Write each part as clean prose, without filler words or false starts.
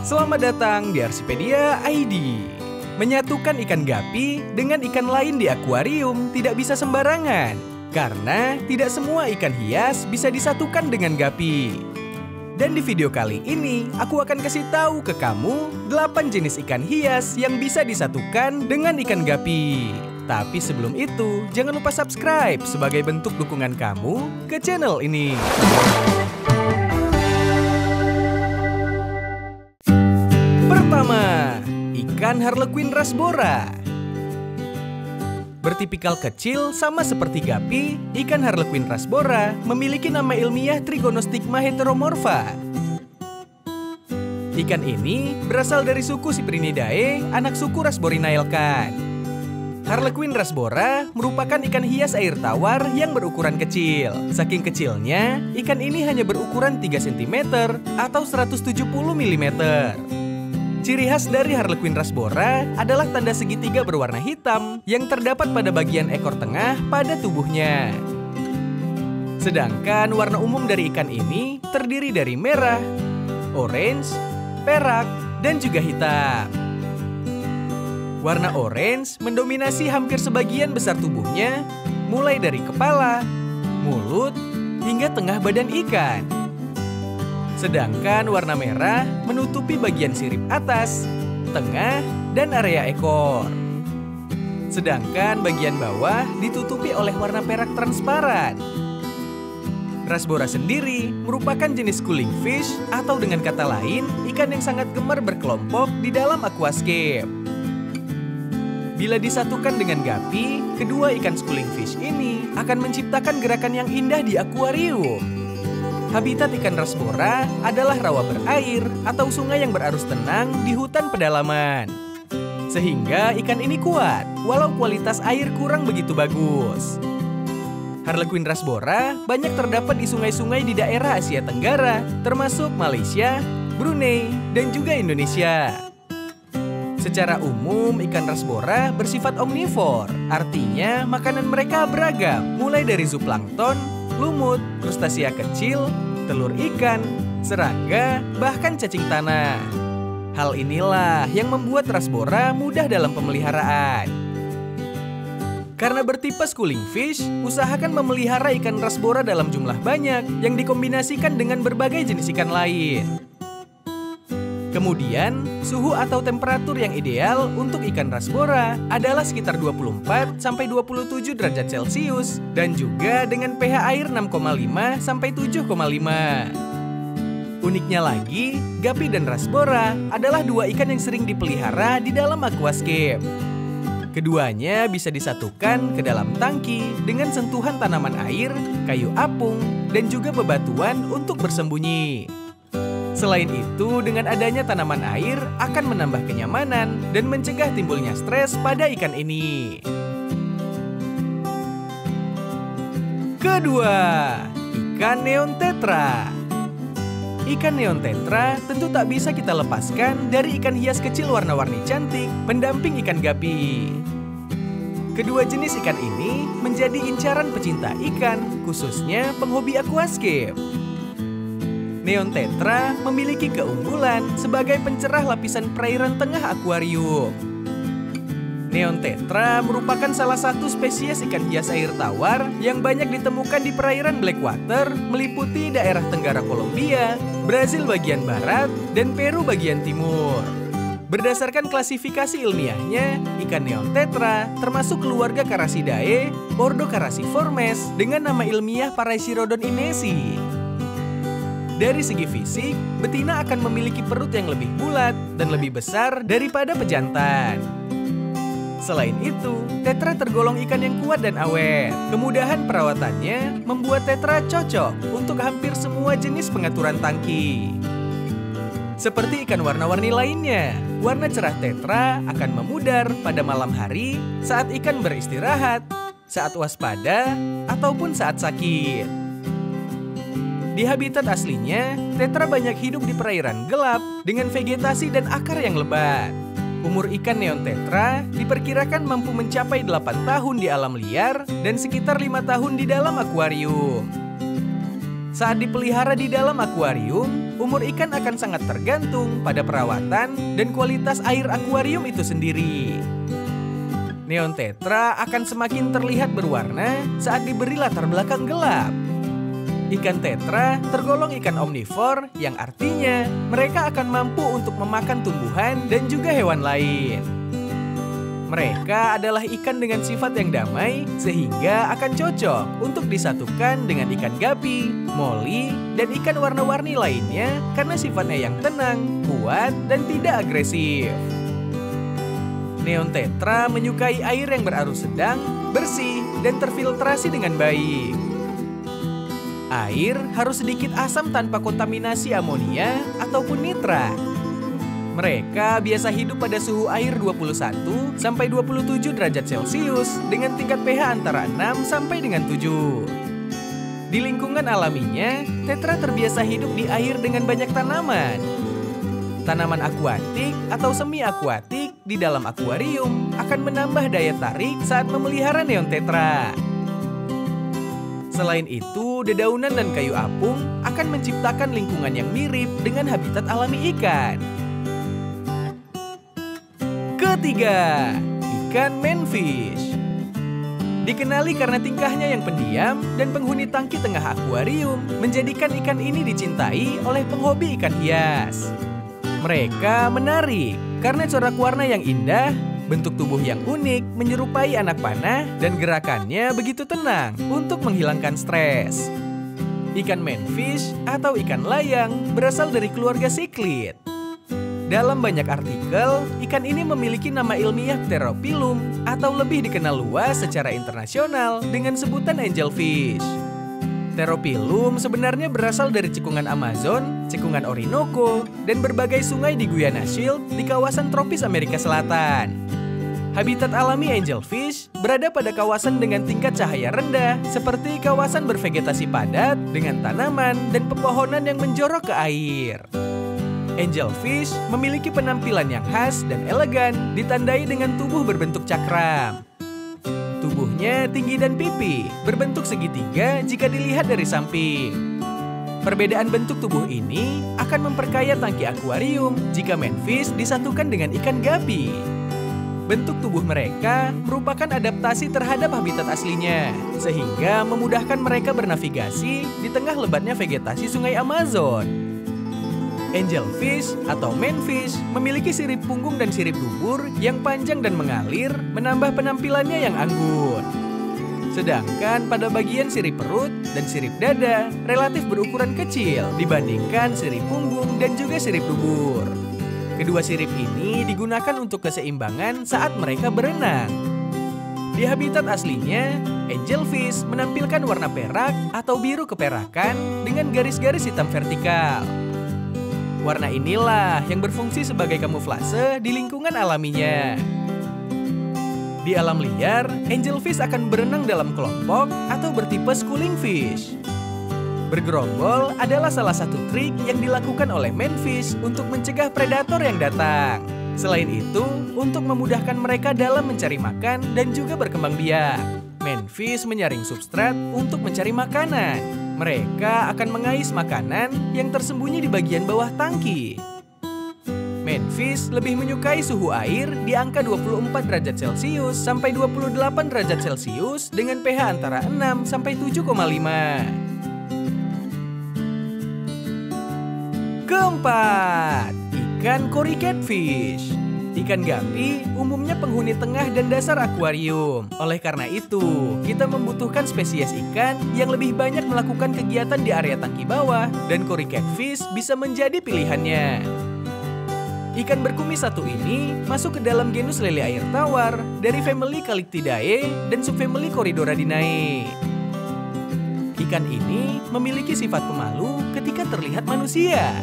Selamat datang di Arsipedia ID. Menyatukan ikan gapi dengan ikan lain di akuarium tidak bisa sembarangan, karena tidak semua ikan hias bisa disatukan dengan gapi. Dan di video kali ini, aku akan kasih tahu ke kamu 8 jenis ikan hias yang bisa disatukan dengan ikan gapi. Tapi sebelum itu, jangan lupa subscribe sebagai bentuk dukungan kamu ke channel ini. Pertama, ikan Harlequin rasbora. Bertipikal kecil sama seperti gapi, ikan Harlequin rasbora memiliki nama ilmiah Trigonostigma heteromorpha. Ikan ini berasal dari suku Cyprinidae, anak suku Rasborinailkan. Harlequin rasbora merupakan ikan hias air tawar yang berukuran kecil. Saking kecilnya, ikan ini hanya berukuran 3 cm atau 170 mm. Ciri khas dari Harlequin rasbora adalah tanda segitiga berwarna hitam yang terdapat pada bagian ekor tengah pada tubuhnya. Sedangkan warna umum dari ikan ini terdiri dari merah, orange, perak, dan juga hitam. Warna orange mendominasi hampir sebagian besar tubuhnya, mulai dari kepala, mulut, hingga tengah badan ikan. Sedangkan warna merah menutupi bagian sirip atas, tengah, dan area ekor. Sedangkan bagian bawah ditutupi oleh warna perak transparan. Rasbora sendiri merupakan jenis schooling fish atau dengan kata lain, ikan yang sangat gemar berkelompok di dalam aquascape. Bila disatukan dengan gapi, kedua ikan schooling fish ini akan menciptakan gerakan yang indah di akuarium. Habitat ikan rasbora adalah rawa berair atau sungai yang berarus tenang di hutan pedalaman. Sehingga ikan ini kuat, walau kualitas air kurang begitu bagus. Harlequin rasbora banyak terdapat di sungai-sungai di daerah Asia Tenggara, termasuk Malaysia, Brunei, dan juga Indonesia. Secara umum, ikan rasbora bersifat omnivor, artinya makanan mereka beragam, mulai dari zooplankton, lumut, krustasea kecil, telur ikan, serangga, bahkan cacing tanah. Hal inilah yang membuat rasbora mudah dalam pemeliharaan. Karena bertipe schooling fish, usahakan memelihara ikan rasbora dalam jumlah banyak yang dikombinasikan dengan berbagai jenis ikan lain. Kemudian, suhu atau temperatur yang ideal untuk ikan rasbora adalah sekitar 24–27 derajat Celcius dan juga dengan pH air 6,5–7,5. Uniknya lagi, gapi dan rasbora adalah dua ikan yang sering dipelihara di dalam aquascape. Keduanya bisa disatukan ke dalam tangki dengan sentuhan tanaman air, kayu apung, dan juga bebatuan untuk bersembunyi. Selain itu, dengan adanya tanaman air akan menambah kenyamanan dan mencegah timbulnya stres pada ikan ini. Kedua, ikan neon tetra. Ikan neon tetra tentu tak bisa kita lepaskan dari ikan hias kecil warna-warni cantik, pendamping ikan gapi. Kedua jenis ikan ini menjadi incaran pecinta ikan, khususnya penghobi aquascape. Neon tetra memiliki keunggulan sebagai pencerah lapisan perairan tengah akuarium. Neon tetra merupakan salah satu spesies ikan hias air tawar yang banyak ditemukan di perairan Blackwater, meliputi daerah Tenggara Kolombia, Brazil bagian barat, dan Peru bagian timur. Berdasarkan klasifikasi ilmiahnya, ikan neon tetra termasuk keluarga Carassidae, ordo Carassiformes, dengan nama ilmiah Paraechirodon inesi. Dari segi fisik, betina akan memiliki perut yang lebih bulat dan lebih besar daripada pejantan. Selain itu, tetra tergolong ikan yang kuat dan awet. Kemudahan perawatannya membuat tetra cocok untuk hampir semua jenis pengaturan tangki. Seperti ikan warna-warni lainnya, warna cerah tetra akan memudar pada malam hari saat ikan beristirahat, saat waspada, ataupun saat sakit. Di habitat aslinya, tetra banyak hidup di perairan gelap dengan vegetasi dan akar yang lebat. Umur ikan neon tetra diperkirakan mampu mencapai 8 tahun di alam liar dan sekitar 5 tahun di dalam akuarium. Saat dipelihara di dalam akuarium, umur ikan akan sangat tergantung pada perawatan dan kualitas air akuarium itu sendiri. Neon tetra akan semakin terlihat berwarna saat diberi latar belakang gelap. Ikan tetra tergolong ikan omnivor, yang artinya mereka akan mampu untuk memakan tumbuhan dan juga hewan lain. Mereka adalah ikan dengan sifat yang damai, sehingga akan cocok untuk disatukan dengan ikan gapi, moli, dan ikan warna-warni lainnya karena sifatnya yang tenang, kuat, dan tidak agresif. Neon tetra menyukai air yang berarus sedang, bersih, dan terfiltrasi dengan baik. Air harus sedikit asam tanpa kontaminasi amonia ataupun nitrat. Mereka biasa hidup pada suhu air 21 sampai 27 derajat Celcius dengan tingkat pH antara 6 sampai dengan 7. Di lingkungan alaminya, tetra terbiasa hidup di air dengan banyak tanaman. Tanaman akuatik atau semi akuatik di dalam akuarium akan menambah daya tarik saat memelihara neon tetra. Selain itu, dedaunan dan kayu apung akan menciptakan lingkungan yang mirip dengan habitat alami ikan. Ketiga, ikan manfish. Dikenali karena tingkahnya yang pendiam dan penghuni tangki tengah akuarium menjadikan ikan ini dicintai oleh penghobi ikan hias. Mereka menarik karena corak warna yang indah, bentuk tubuh yang unik menyerupai anak panah, dan gerakannya begitu tenang untuk menghilangkan stres. Ikan manfish atau ikan layang berasal dari keluarga siklid. Dalam banyak artikel, ikan ini memiliki nama ilmiah Pteropilum atau lebih dikenal luas secara internasional dengan sebutan angelfish. Pteropilum sebenarnya berasal dari cekungan Amazon, cekungan Orinoco, dan berbagai sungai di Guiana Shield di kawasan tropis Amerika Selatan. Habitat alami angelfish berada pada kawasan dengan tingkat cahaya rendah seperti kawasan bervegetasi padat dengan tanaman dan pepohonan yang menjorok ke air. Angelfish memiliki penampilan yang khas dan elegan, ditandai dengan tubuh berbentuk cakram. Tubuhnya tinggi dan pipi, berbentuk segitiga jika dilihat dari samping. Perbedaan bentuk tubuh ini akan memperkaya tangki akuarium jika manfish disatukan dengan ikan gapi. Bentuk tubuh mereka merupakan adaptasi terhadap habitat aslinya, sehingga memudahkan mereka bernavigasi di tengah lebatnya vegetasi sungai Amazon. Angelfish atau manfish memiliki sirip punggung dan sirip dubur yang panjang dan mengalir, menambah penampilannya yang anggun. Sedangkan pada bagian sirip perut dan sirip dada relatif berukuran kecil dibandingkan sirip punggung dan juga sirip dubur. Kedua sirip ini digunakan untuk keseimbangan saat mereka berenang. Di habitat aslinya, angelfish menampilkan warna perak atau biru keperakan dengan garis-garis hitam vertikal. Warna inilah yang berfungsi sebagai kamuflase di lingkungan alaminya. Di alam liar, angelfish akan berenang dalam kelompok atau bertipe schooling fish. Bergerombol adalah salah satu trik yang dilakukan oleh manfish untuk mencegah predator yang datang. Selain itu, untuk memudahkan mereka dalam mencari makan dan juga berkembang biak, manfish menyaring substrat untuk mencari makanan. Mereka akan mengais makanan yang tersembunyi di bagian bawah tangki. Manfish lebih menyukai suhu air di angka 24 derajat Celcius sampai 28 derajat Celcius dengan pH antara 6 sampai 7,5. Keempat, ikan cory catfish. Ikan gapi umumnya penghuni tengah dan dasar akuarium. Oleh karena itu, kita membutuhkan spesies ikan yang lebih banyak melakukan kegiatan di area tangki bawah, dan cory catfish bisa menjadi pilihannya. Ikan berkumis satu ini masuk ke dalam genus lele air tawar dari famili Calictidae dan subfamili Corydoradinae. Ikan ini memiliki sifat pemalu ketika terlihat manusia.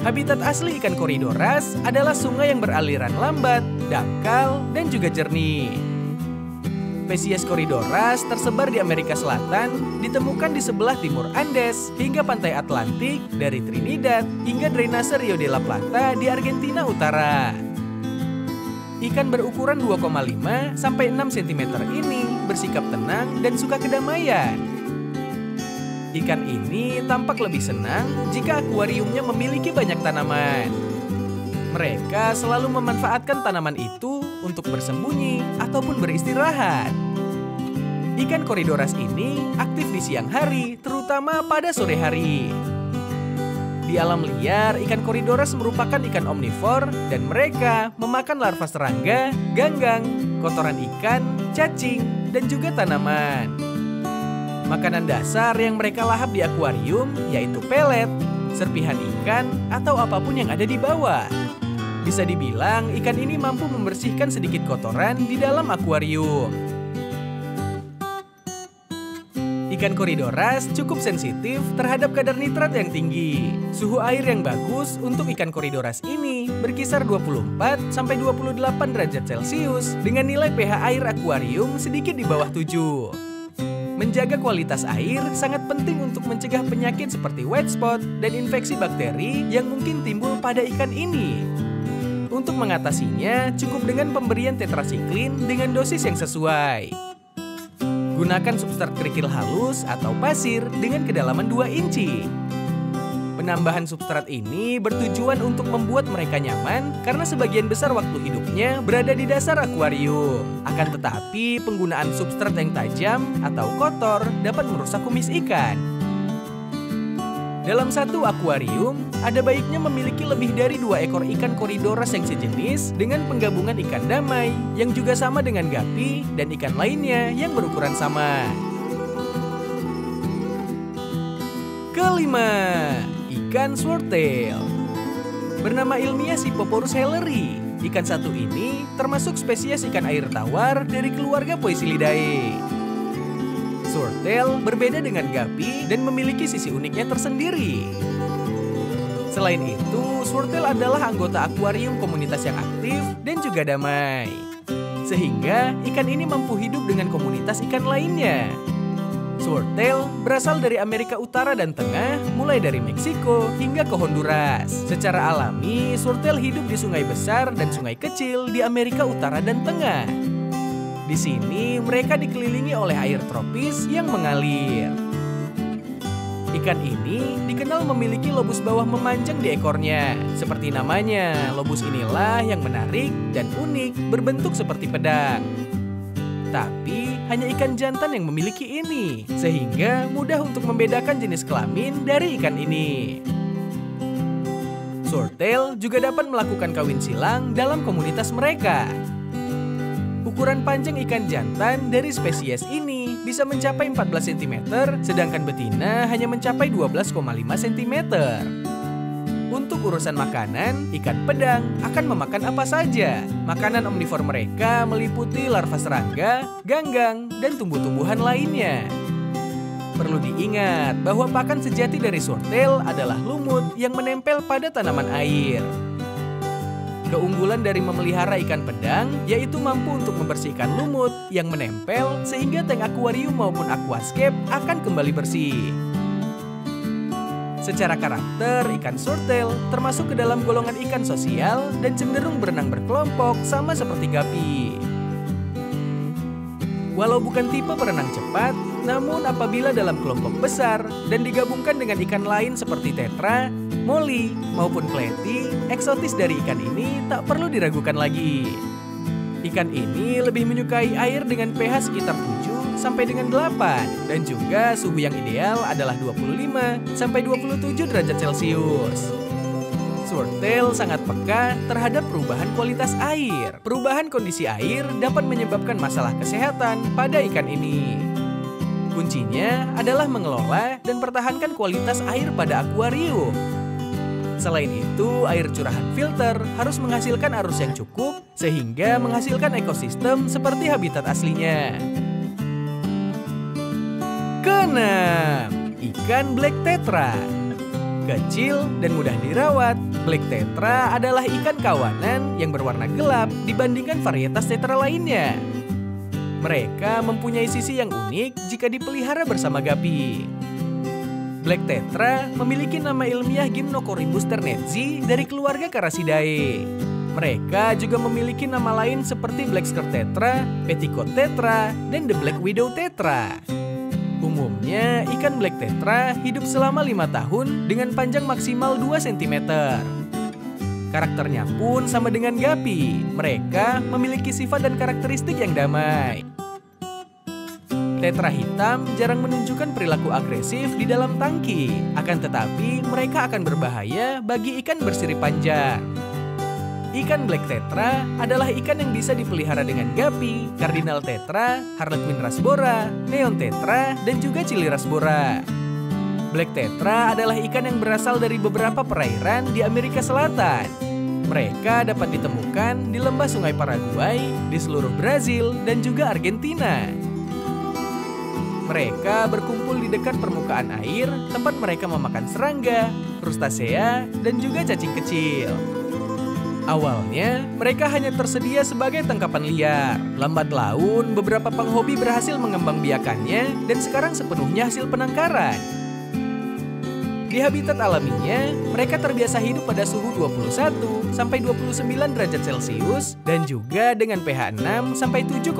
Habitat asli ikan Corydoras adalah sungai yang beraliran lambat, dangkal, dan juga jernih. Spesies Corydoras tersebar di Amerika Selatan, ditemukan di sebelah timur Andes hingga pantai Atlantik dari Trinidad hingga drainase Rio de la Plata di Argentina Utara. Ikan berukuran 2,5 sampai 6 cm ini bersikap tenang dan suka kedamaian. Ikan ini tampak lebih senang jika akuariumnya memiliki banyak tanaman. Mereka selalu memanfaatkan tanaman itu untuk bersembunyi ataupun beristirahat. Ikan Corydoras ini aktif di siang hari, terutama pada sore hari. Di alam liar, ikan Corydoras merupakan ikan omnivor dan mereka memakan larva serangga, ganggang, kotoran ikan, cacing, dan juga tanaman. Makanan dasar yang mereka lahap di akuarium yaitu pelet, serpihan ikan, atau apapun yang ada di bawah. Bisa dibilang ikan ini mampu membersihkan sedikit kotoran di dalam akuarium. Ikan Corydoras cukup sensitif terhadap kadar nitrat yang tinggi. Suhu air yang bagus untuk ikan Corydoras ini berkisar 24-28 derajat Celcius dengan nilai pH air akuarium sedikit di bawah 7. Menjaga kualitas air sangat penting untuk mencegah penyakit seperti white spot dan infeksi bakteri yang mungkin timbul pada ikan ini. Untuk mengatasinya, cukup dengan pemberian tetrasiklin dengan dosis yang sesuai. Gunakan substrat kerikil halus atau pasir dengan kedalaman 2 inci. Penambahan substrat ini bertujuan untuk membuat mereka nyaman karena sebagian besar waktu hidupnya berada di dasar akuarium. Akan tetapi, penggunaan substrat yang tajam atau kotor dapat merusak kumis ikan. Dalam satu akuarium, ada baiknya memiliki lebih dari 2 ekor ikan Corydoras yang sejenis dengan penggabungan ikan damai yang juga sama dengan gapi dan ikan lainnya yang berukuran sama. Kelima, ikan swordtail. Bernama ilmiah Scyphoporus helleri. Ikan satu ini termasuk spesies ikan air tawar dari keluarga Poecilidae. Swordtail berbeda dengan gapi dan memiliki sisi uniknya tersendiri. Selain itu, swordtail adalah anggota akuarium komunitas yang aktif dan juga damai. Sehingga ikan ini mampu hidup dengan komunitas ikan lainnya. Swordtail berasal dari Amerika Utara dan Tengah, mulai dari Meksiko hingga ke Honduras. Secara alami, swordtail hidup di sungai besar dan sungai kecil di Amerika Utara dan Tengah. Di sini, mereka dikelilingi oleh air tropis yang mengalir. Ikan ini dikenal memiliki lobus bawah memanjang di ekornya. Seperti namanya, lobus inilah yang menarik dan unik, berbentuk seperti pedang. Tapi, hanya ikan jantan yang memiliki ini, sehingga mudah untuk membedakan jenis kelamin dari ikan ini. Swordtail juga dapat melakukan kawin silang dalam komunitas mereka. Ukuran panjang ikan jantan dari spesies ini bisa mencapai 14 cm, sedangkan betina hanya mencapai 12,5 cm. Untuk urusan makanan, ikan pedang akan memakan apa saja. Makanan omnivor mereka meliputi larva serangga, ganggang, dan tumbuh-tumbuhan lainnya. Perlu diingat bahwa pakan sejati dari swordtail adalah lumut yang menempel pada tanaman air. Keunggulan dari memelihara ikan pedang yaitu mampu untuk membersihkan lumut yang menempel sehingga tank akuarium maupun aquascape akan kembali bersih. Secara karakter, ikan swordtail termasuk ke dalam golongan ikan sosial dan cenderung berenang berkelompok sama seperti gapi. Walau bukan tipe berenang cepat, namun apabila dalam kelompok besar dan digabungkan dengan ikan lain seperti tetra, molly, maupun kleti, eksotis dari ikan ini tak perlu diragukan lagi. Ikan ini lebih menyukai air dengan pH sekitar 7 sampai dengan 8 dan juga suhu yang ideal adalah 25 sampai 27 derajat Celcius. Swordtail sangat peka terhadap perubahan kualitas air. Perubahan kondisi air dapat menyebabkan masalah kesehatan pada ikan ini. Kuncinya adalah mengelola dan pertahankan kualitas air pada akuarium. Selain itu, air curahan filter harus menghasilkan arus yang cukup sehingga menghasilkan ekosistem seperti habitat aslinya. Keenam, ikan black tetra. Kecil dan mudah dirawat, black tetra adalah ikan kawanan yang berwarna gelap dibandingkan varietas tetra lainnya. Mereka mempunyai sisi yang unik jika dipelihara bersama gapi. Black tetra memiliki nama ilmiah Gymnocorymbus ternetzi dari keluarga Carassidae. Mereka juga memiliki nama lain seperti black skirt tetra, petticoat tetra, dan the black widow tetra. Umumnya, ikan black tetra hidup selama 5 tahun dengan panjang maksimal 2 cm. Karakternya pun sama dengan gapi. Mereka memiliki sifat dan karakteristik yang damai. Tetra hitam jarang menunjukkan perilaku agresif di dalam tangki. Akan tetapi, mereka akan berbahaya bagi ikan bersirip panjang. Ikan black tetra adalah ikan yang bisa dipelihara dengan gapi, cardinal tetra, harlequin rasbora, neon tetra, dan juga cili rasbora. Black tetra adalah ikan yang berasal dari beberapa perairan di Amerika Selatan. Mereka dapat ditemukan di lembah Sungai Paraguay, di seluruh Brazil, dan juga Argentina. Mereka berkumpul di dekat permukaan air, tempat mereka memakan serangga, krustasea, dan juga cacing kecil. Awalnya, mereka hanya tersedia sebagai tangkapan liar. Lambat laun, beberapa penghobi berhasil mengembangbiakannya dan sekarang sepenuhnya hasil penangkaran. Di habitat alaminya, mereka terbiasa hidup pada suhu 21 sampai 29 derajat Celcius dan juga dengan pH 6 sampai 7,5.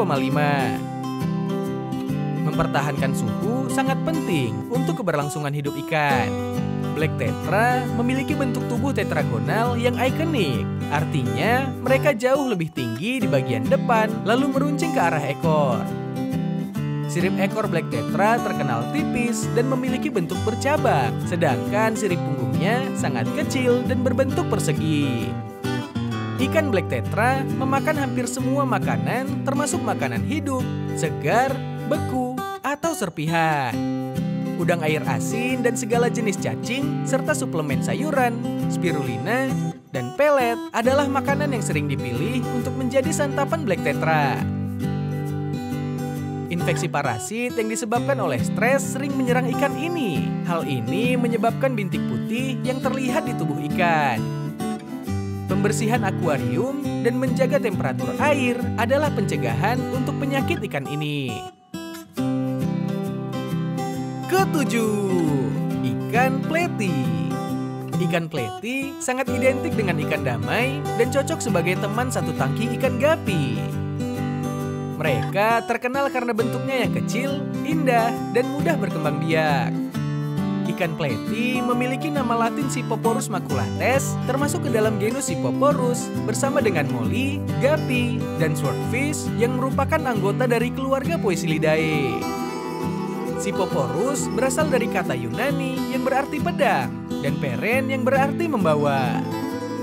Mempertahankan suhu sangat penting untuk keberlangsungan hidup ikan. Black tetra memiliki bentuk tubuh tetragonal yang ikonik. Artinya, mereka jauh lebih tinggi di bagian depan, lalu meruncing ke arah ekor. Sirip ekor black tetra terkenal tipis dan memiliki bentuk bercabang, sedangkan sirip punggungnya sangat kecil dan berbentuk persegi. Ikan black tetra memakan hampir semua makanan, termasuk makanan hidup, segar, beku, atau serpihan. Udang air asin dan segala jenis cacing, serta suplemen sayuran, spirulina, dan pelet adalah makanan yang sering dipilih untuk menjadi santapan black tetra. Infeksi parasit yang disebabkan oleh stres sering menyerang ikan ini. Hal ini menyebabkan bintik putih yang terlihat di tubuh ikan. Pembersihan akuarium dan menjaga temperatur air adalah pencegahan untuk penyakit ikan ini. Ketujuh, ikan pleti. Ikan pleti sangat identik dengan ikan damai dan cocok sebagai teman satu tangki ikan gapi. Mereka terkenal karena bentuknya yang kecil, indah, dan mudah berkembang biak. Ikan pleti memiliki nama latin Scyphoporus maculates, termasuk ke dalam genus Scyphoporus, bersama dengan molly, gapi, dan swordfish yang merupakan anggota dari keluarga Poecilidae. Scyphoporus berasal dari kata Yunani yang berarti pedang dan peren yang berarti membawa.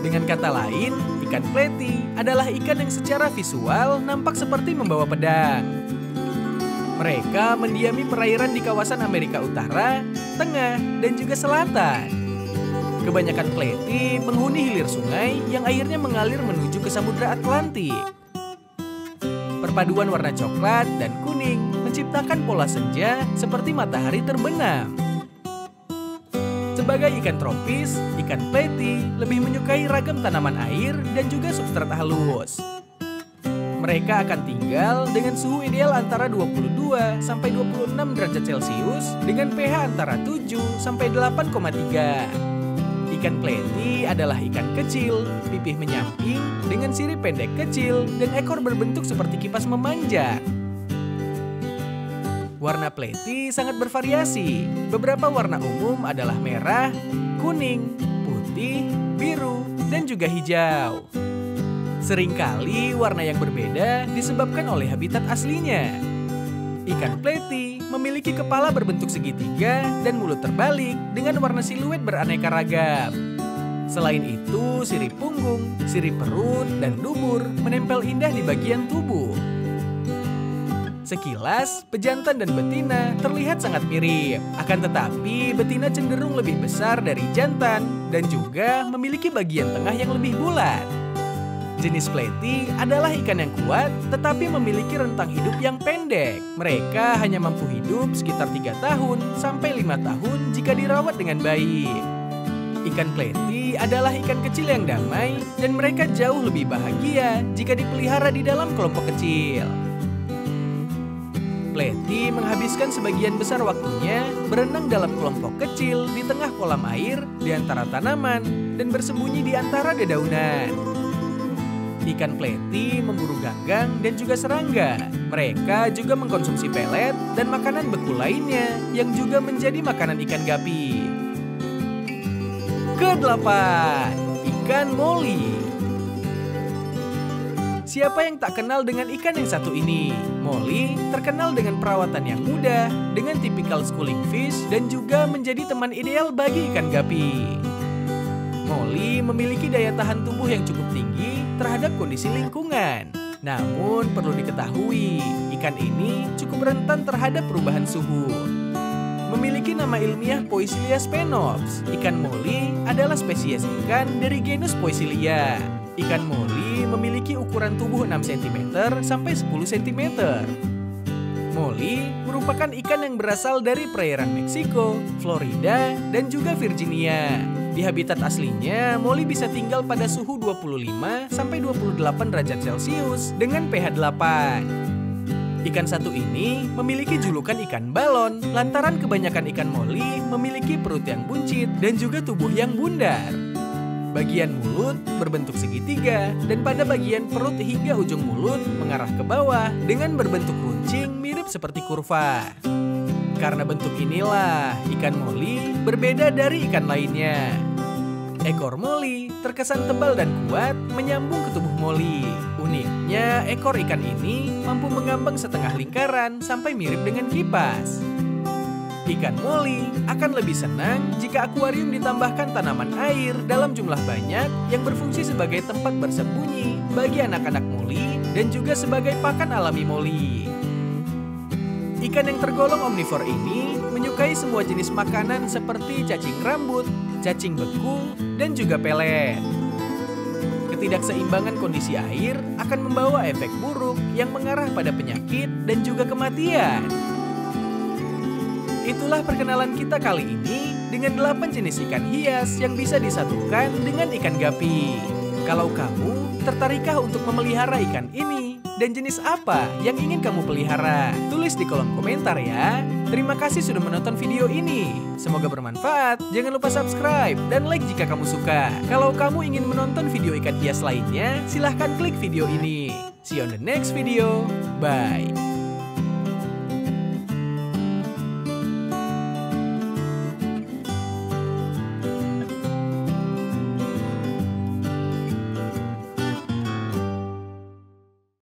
Dengan kata lain, ikan pleti adalah ikan yang secara visual nampak seperti membawa pedang. Mereka mendiami perairan di kawasan Amerika Utara, Tengah, dan juga Selatan. Kebanyakan pleti menghuni hilir sungai yang airnya mengalir menuju ke Samudra Atlantik. Perpaduan warna coklat dan kuning menciptakan pola senja seperti matahari terbenam. Sebagai ikan tropis, ikan pleti lebih menyukai ragam tanaman air dan juga substrat halus. Mereka akan tinggal dengan suhu ideal antara 22 sampai 26 derajat Celcius dengan pH antara 7 sampai 8,3. Ikan pleti adalah ikan kecil, pipih menyamping, dengan sirip pendek kecil, dan ekor berbentuk seperti kipas memanjang. Warna pleti sangat bervariasi. Beberapa warna umum adalah merah, kuning, putih, biru, dan juga hijau. Seringkali warna yang berbeda disebabkan oleh habitat aslinya. Ikan pleti memiliki kepala berbentuk segitiga dan mulut terbalik dengan warna siluet beraneka ragam. Selain itu, sirip punggung, sirip perut, dan dubur menempel indah di bagian tubuh. Sekilas, pejantan dan betina terlihat sangat mirip. Akan tetapi, betina cenderung lebih besar dari jantan dan juga memiliki bagian tengah yang lebih bulat. Jenis pleti adalah ikan yang kuat, tetapi memiliki rentang hidup yang pendek. Mereka hanya mampu hidup sekitar 3 tahun sampai 5 tahun jika dirawat dengan baik. Ikan pleti adalah ikan kecil yang damai dan mereka jauh lebih bahagia jika dipelihara di dalam kelompok kecil. Pleti menghabiskan sebagian besar waktunya berenang dalam kelompok kecil di tengah kolam air, di antara tanaman, dan bersembunyi di antara dedaunan. Ikan pleti memburu ganggang dan juga serangga. Mereka juga mengkonsumsi pelet dan makanan beku lainnya yang juga menjadi makanan ikan gapi. Kedelapan, ikan moli. Siapa yang tak kenal dengan ikan yang satu ini? Moli terkenal dengan perawatan yang mudah, dengan tipikal schooling fish, dan juga menjadi teman ideal bagi ikan gapi. Moli memiliki daya tahan tubuh yang cukup tinggi terhadap kondisi lingkungan. Namun perlu diketahui, ikan ini cukup rentan terhadap perubahan suhu. Memiliki nama ilmiah Poecilia spenops, ikan moli adalah spesies ikan dari genus Poecilia. Ikan moli memiliki ukuran tubuh 6 cm sampai 10 cm. Moli merupakan ikan yang berasal dari perairan Meksiko, Florida, dan juga Virginia. Di habitat aslinya, moli bisa tinggal pada suhu 25 sampai 28 derajat Celcius dengan pH 8. Ikan satu ini memiliki julukan ikan balon lantaran kebanyakan ikan moli memiliki perut yang buncit dan juga tubuh yang bundar. Bagian mulut berbentuk segitiga dan pada bagian perut hingga ujung mulut mengarah ke bawah dengan berbentuk runcing mirip seperti kurva. Karena bentuk inilah, ikan moli berbeda dari ikan lainnya. Ekor moli terkesan tebal dan kuat menyambung ke tubuh moli. Uniknya, ekor ikan ini mampu mengambang setengah lingkaran sampai mirip dengan kipas. Ikan moli akan lebih senang jika akuarium ditambahkan tanaman air dalam jumlah banyak yang berfungsi sebagai tempat bersembunyi bagi anak-anak moli dan juga sebagai pakan alami moli. Ikan yang tergolong omnivor ini menyukai semua jenis makanan seperti cacing rambut, cacing beku, dan juga pelet. Ketidakseimbangan kondisi air akan membawa efek buruk yang mengarah pada penyakit dan juga kematian. Itulah perkenalan kita kali ini dengan 8 jenis ikan hias yang bisa disatukan dengan ikan gapi. Kalau kamu tertarikkah untuk memelihara ikan ini? Dan jenis apa yang ingin kamu pelihara? Tulis di kolom komentar ya. Terima kasih sudah menonton video ini. Semoga bermanfaat. Jangan lupa subscribe dan like jika kamu suka. Kalau kamu ingin menonton video ikan hias lainnya, silahkan klik video ini. See you on the next video. Bye.